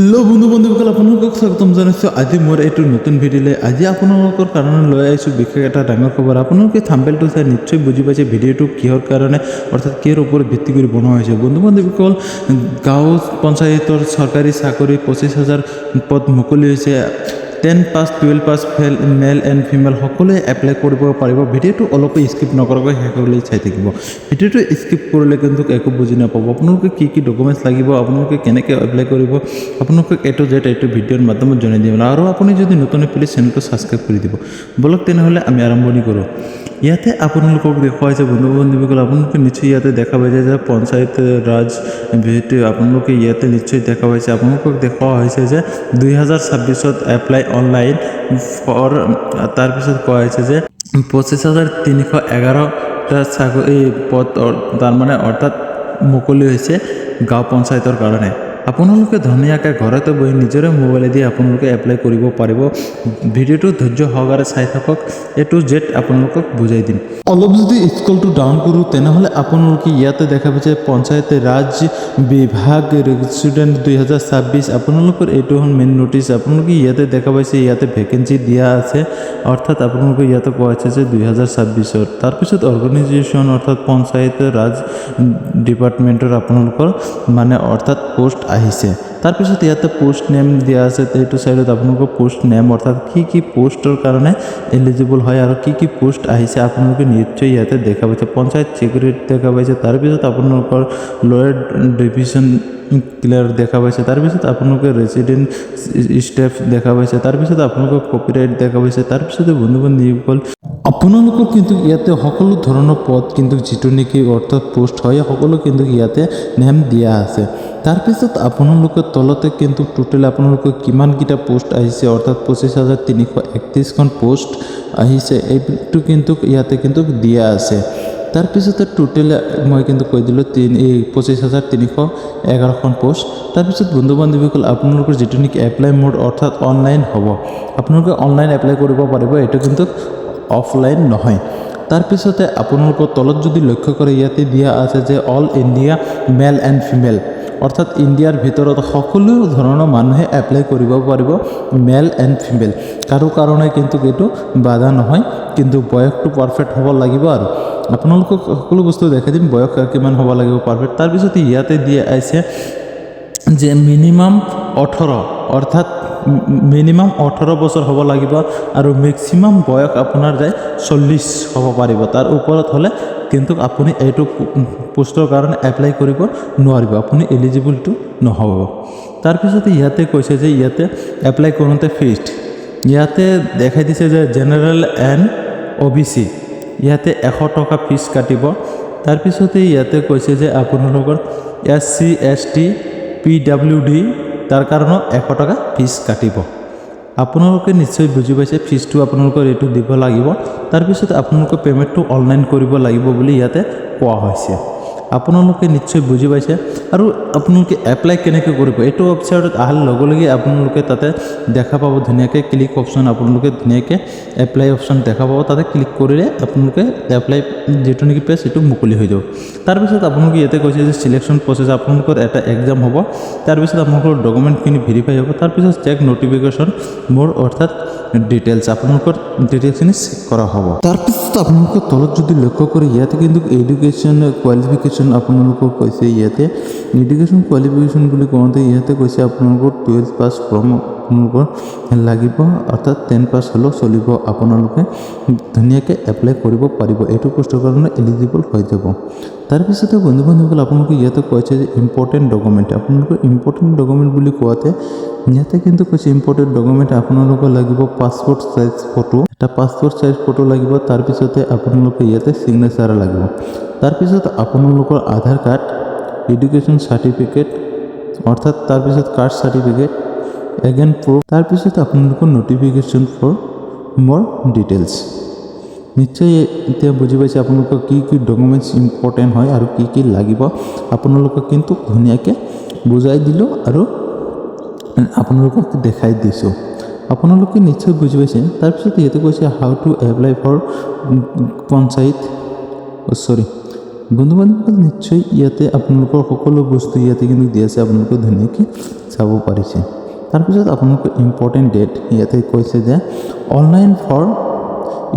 Hello' বন্ধুসকল আপোনালোকক স্বাগতম জনাইছোঁ আজি মোৰ এইটো নতুন ভিডিঅ'লৈ। আজি আপোনালোকৰ কাৰণে লৈ আহিছোঁ বিশেষ এটা ডাঙৰ খবৰ। আপোনালোকে থাম্বনেইলটো চাই নিশ্চয় বুজি পাইছে ভিডিঅ'টো কিহৰ কাৰণে অৰ্থাৎ কিহৰ ওপৰত ভিত্তি কৰি বনোৱা হৈছে। বন্ধুসকল, গাঁও পঞ্চায়তৰ চৰকাৰী চাকৰি 25,000 পদ মুকলি হৈছে। 10 পাছ 12 পাছ মেল এণ্ড ফিমেল সকলোৱে এপ্লাই কৰিব পাৰিব। ভিডিঅ'টো অলপ স্কিপ নকৰাকৈ শেষলৈ চাই থাকিব। ভিডিঅ'টো স্কিপ কৰিলে কিন্তু একো বুজি নাপাব। আপোনালোকে কি ডকুমেণ্টছ লাগিব, আপোনালোকে কেনেকৈ এপ্লাই কৰিব, আপোনালোকক এইটো ভিডিঅ'ৰ মাধ্যমত জনাই দিম। আৰু আপুনি যদি নতুন প্লিজ চেনেলটো ছাবস্ক্ৰাইব কৰি দিব। বলক তেনেহ'লে আমি আৰম্ভণি কৰোঁ। ইয়াতে আপোনালোকক দেখুওৱা হৈছে বন্ধুসকল, আপোনালোকে নিশ্চয় ইয়াতে দেখা পাইছে যে পঞ্চায়ত ৰাজ ভিডিঅ' আপোনালোকে ইয়াতে নিশ্চয় দেখা পাইছে। আপোনালোকক দেখুওৱা হৈছে যে 2026 এপ্লাই অনলাইন ফৰ, তাৰপিছত কোৱা হৈছে যে 25,311টা চাকৰি পদ তাৰমানে অৰ্থাৎ মুকলি হৈছে গাঁও পঞ্চায়তৰ কাৰণে। আপোনালোকে ধুনীয়াকৈ ঘৰতে বহি নিজৰে মোবাইলেদি আপোনালোকে এপ্লাই কৰিব পাৰিব। ভিডিঅ'টো ধৈৰ্য সহকাৰে চাই থাকক, A to Z আপোনালোকক বুজাই দিম। অলপ যদি স্ক্ৰলটো ডাউন কৰোঁ তেনেহ'লে আপোনালোকে ইয়াতে দেখা পাইছে পঞ্চায়ত ৰাজ বিভাগ ৰেজিষ্ট্ৰেণ্ট 2026। আপোনালোকৰ এইটো হ'ল মেইন নটিছ। আপোনালোকে ইয়াতে দেখা পাইছে ইয়াতে ভেকেঞ্চি দিয়া আছে, অৰ্থাৎ আপোনালোকে ইয়াতে কোৱা হৈছে যে 2026। তাৰপিছত অৰ্গেনাইজেশ্যন অৰ্থাৎ পঞ্চায়ত ৰাজ ডিপাৰ্টমেণ্টৰ আপোনালোকৰ মানে অৰ্থাৎ পোষ্ট আহিছে। তাৰপিছত ইয়াতে পোষ্ট নেম দিয়া আছে। এইটো চাইডত আপোনালোকৰ পোষ্ট নেম অৰ্থাৎ কি পোষ্টৰ কাৰণে এলিজিবল হয় আৰু কি পোষ্ট আহিছে আপোনালোকে নিশ্চয় ইয়াতে দেখা পাইছে। পঞ্চায়ত ছেক্ৰেটাৰী দেখা পাইছে, তাৰপিছত আপোনালোকৰ লয়াৰ ডিভিজন ক্লিয়াৰ দেখা পাইছে, তাৰপিছত আপোনালোকে ৰেচিডেণ্ট ষ্টাফ দেখা পাইছে, তাৰপিছত আপোনালোকৰ কপিৰাইট দেখা পাইছে। তাৰপিছতে বন্ধুসকল আপোনালোকৰ কিন্তু ইয়াতে সকলো ধৰণৰ পদ কিন্তু যিটো নেকি অৰ্থাৎ পোষ্ট হয় সকলো কিন্তু ইয়াতে নেম দিয়া আছে। তাৰপিছত আপোনালোকৰ তলতে কিন্তু টোটেল আপোনালোকৰ কিমানকেইটা পোষ্ট আহিছে অৰ্থাৎ 25,331খন পোষ্ট আহিছে এইটো কিন্তু ইয়াতে কিন্তু দিয়া আছে। তাৰপিছতে টোটেল মই কিন্তু কৈ দিলোঁ 25,311খন পোষ্ট। তাৰপিছত বন্ধুসকল আপোনালোকৰ যিটো নেকি এপ্লাই মোড অৰ্থাৎ অনলাইন হ'ব, আপোনালোকে অনলাইন এপ্লাই কৰিব পাৰিব, এইটো কিন্তু অফলাইন নহয়। তাৰপিছতে আপোনালোকৰ তলত যদি লক্ষ্য কৰে ইয়াতে দিয়া আছে যে all India male and female, অৰ্থাৎ ইণ্ডিয়াৰ ভিতৰত সকলো ধৰণৰ মানুহে এপ্লাই কৰিব পাৰিব, মেল এণ্ড ফিমেল। কাৰো কাৰণে কিন্তু এইটো বাধা নহয়, কিন্তু বয়সটো পাৰফেক্ট হ'ব লাগিব। আৰু আপোনালোকক সকলো বস্তু দেখাই দিম, বয়স কিমান হ'ব লাগিব পাৰফেক্ট। তাৰপিছত ইয়াতে দিয়া আছে যে মিনিমাম 18 অৰ্থাৎ মিনিমাম 18 বছৰ হ'ব লাগিব আৰু মেক্সিমাম বয়স আপোনাৰ যায় 40 হ'ব পাৰিব। তাৰ ওপৰত হ'লে কিন্তু আপুনি এইটো পোষ্টৰ কাৰণে এপ্লাই কৰিব নোৱাৰিব, আপুনি এলিজিবলটো নহ'ব। তাৰপিছতে ইয়াতে কৈছে যে ইয়াতে এপ্লাই কৰোঁতে ফিজ ইয়াতে দেখাই দিছে যে জেনেৰেল এণ্ড OBC ইয়াতে 100 টকা ফিজ কাটিব। তাৰপিছতে ইয়াতে কৈছে যে আপোনালোকৰ SC ST PWD তাৰ কাৰণেও 100 টকা ফিজ কাটিব। আপোনালোকে নিশ্চয় বুজি পাইছে, ফিজটো আপোনালোকৰ এইটো দিব লাগিব। তাৰপিছত আপোনালোকে পে'মেণ্টটো অনলাইন কৰিব লাগিব বুলি ইয়াতে কোৱা হৈছে। আপোনালোকে নিশ্চয় বুজি পাইছে। আৰু আপোনালোকে এপ্লাই কেনেকৈ কৰিব, এইটো ৱেবছাইটত অহাৰ লগে লগে আপোনালোকে তাতে দেখা পাব ধুনীয়াকৈ ক্লিক অপশ্যন, আপোনালোকে ধুনীয়াকৈ এপ্লাই অপশ্যন দেখা পাব। তাতে ক্লিক কৰিলে আপোনালোকে এপ্লাই যিটো নেকি পেজ সেইটো মুকলি হৈ যাব। তাৰপিছত আপোনালোকে ইয়াতে কৈছে যে চিলেকশ্যন প্ৰচেছ, আপোনালোকৰ এটা এক্সাম হ'ব, তাৰপিছত আপোনালোকৰ ডকুমেণ্টখিনি ভেৰিফাই হ'ব, তাৰপিছত চেক নটিফিকেশ্যন মোৰ অৰ্থাৎ ডিটেইলছ আপোনালোকৰ ডিটেইলছখিনি চেক কৰা হ'ব। তাৰপিছত আপোনালোকৰ তলত যদি লক্ষ্য কৰে ইয়াতে কিন্তু এডুকেশ্যন কোৱালিফিকেশ্যন আপোনালোকক কৈছে। ইয়াতে এডুকেশ্যন কোৱালিফিকেশ্যন বুলি কওঁতে ইয়াতে কৈছে আপোনালোকৰ 12 পাছ ফ্ৰম আপোনালোকৰ লাগিব, অৰ্থাৎ 10 পাছ হ'লেও চলিব। আপোনালোকে ধুনীয়াকৈ এপ্লাই কৰিব পাৰিব, এইটো পোষ্টৰ কাৰণে এলিজিবল হৈ যাব। তাৰপিছতে বন্ধুসকল আপোনালোকে ইয়াতে কৈছে যে ইম্পৰ্টেণ্ট ডকুমেণ্ট, আপোনালোকৰ ইম্পৰ্টেণ্ট ডকুমেণ্ট বুলি কোৱাতে ইয়াতে কিন্তু কৈছে ইম্পৰ্টেণ্ট ডকুমেণ্ট আপোনালোকৰ লাগিব পাছপোৰ্ট চাইজ ফটো, এটা পাছপোৰ্ট চাইজ ফটো লাগিব। তাৰপিছতে আপোনালোকে ইয়াতে ছিগনেচাৰ লাগিব। তাৰপিছত আপোনালোকৰ আধাৰ কাৰ্ড, এডুকেশ্যন চাৰ্টিফিকেট অৰ্থাৎ তাৰপিছত কাষ্ট চাৰ্টিফিকেট, এগেইন প্ৰুফ, তাৰপিছত আপোনালোকৰ নটিফিকেশ্যন ফৰ মোৰ ডিটেইলছ। নিশ্চয় এতিয়া বুজি পাইছে আপোনালোকৰ কি ডকুমেণ্টছ ইম্পৰ্টেণ্ট হয় আৰু কি লাগিব। আপোনালোকক কিন্তু ধুনীয়াকৈ বুজাই দিলোঁ আৰু আপোনালোকক দেখাই দিছোঁ, আপোনালোকে নিশ্চয় বুজি পাইছে। তাৰপিছত ইয়াতে কৈছে how to apply for panchayat বন্ধু বান্ধৱীসকল নিশ্চয় ইয়াতে আপোনালোকৰ সকলো বস্তু ইয়াতে কিন্তু দি আছে, আপোনালোকে ধুনীয়াকৈ চাব পাৰিছে। তাৰপিছত আপোনালোকৰ ইম্পৰ্টেণ্ট ডেট ইয়াতে কৈছে যে online for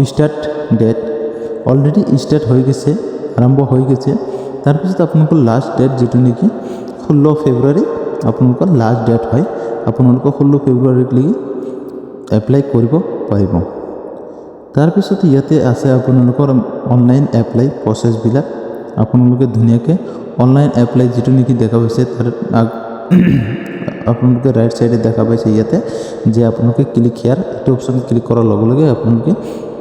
start date already start হৈ গৈছে, আৰম্ভ হৈ গৈছে। তাৰপিছত আপোনালোকৰ লাষ্ট ডেট যিটো নেকি 16 ফেব্ৰুৱাৰী আপোনালোকৰ লাষ্ট ডেট হয়, আপোনালোকৰ 16 ফেব্ৰুৱাৰীলৈকে এপ্লাই কৰিব পাৰিব। তাৰপিছত ইয়াতে আছে আপোনালোকৰ অনলাইন এপ্লাই প্ৰচেছবিলাক। আপোনালোকে ধুনীয়াকৈ অনলাইন এপ্লাই যিটো নেকি দেখা পাইছে তাৰ আপোনালোকে ৰাইট ছাইডে দেখা পাইছে ইয়াতে যে আপোনালোকে ক্লিক হিয়াৰ এইটো অপশ্যন ক্লিক কৰাৰ লগে লগে আপোনালোকে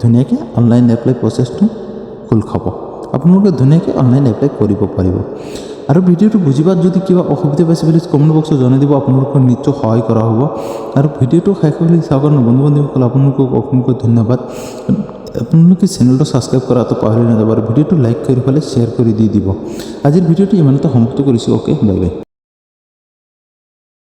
ধুনীয়াকৈ অনলাইন এপ্লাই প্ৰচেছটো খোল খাব, আপোনালোকে ধুনীয়াকৈ অনলাইন এপ্লাই কৰিব পাৰিব। আৰু ভিডিঅ'টো বুজিবাত যদি কিবা অসুবিধা পাইছে বুলি কমেণ্ট বক্সত জনাই দিব, আপোনালোকৰ নিশ্চয় সহায় কৰা হ'ব। আৰু ভিডিঅ'টো শেষ হ'লে চাওক কাৰণে বন্ধু বান্ধৱীসকল আপোনালোকক অসংখ্য ধন্যবাদ। আপোনালোকে চেনেলটো ছাবস্ক্ৰাইব কৰাটো পাহৰি নাযাব আৰু ভিডিঅ'টো লাইক কৰি পেলাই শ্বেয়াৰ কৰি দি দিব। আজিৰ ভিডিঅ'টো ইমানতে সমাপ্ত কৰিছোঁ। Okay, bye bye.